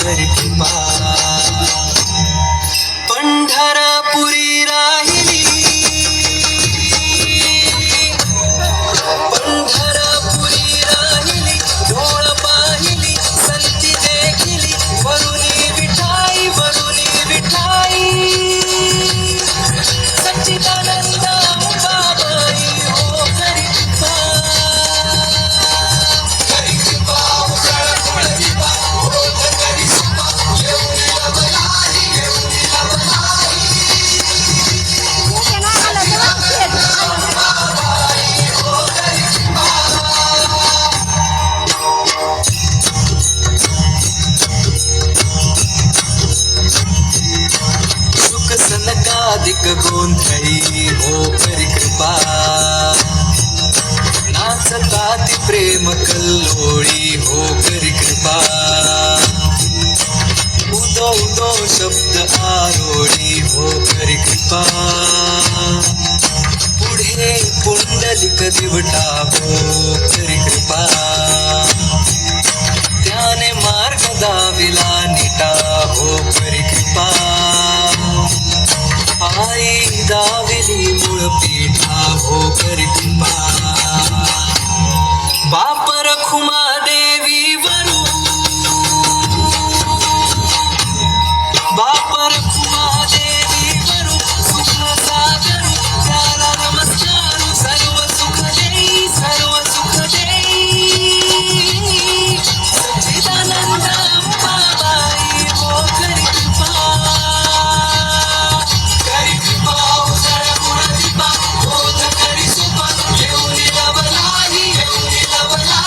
करी कृपा पंढरपुरी राहिली पंढरपुरी राहिली डोळ पाहिली संती देखिली वरुणी विठाई सच्चिदानंद बाबाई हो करी कृपा सनकादिक गोंधळी हो करी कृपा नाचताती प्रेम कल्लोळी हो करी कृपा उदो उदो शब्द आरोळी हो करी कृपा पुढे पुंडलिक दिवटा हो करी कृपा त्याने मार्ग दाविला निटा हो करी कृपा आई दाविली मूळ पीठा हो करी कृपा बाप रखुमा दे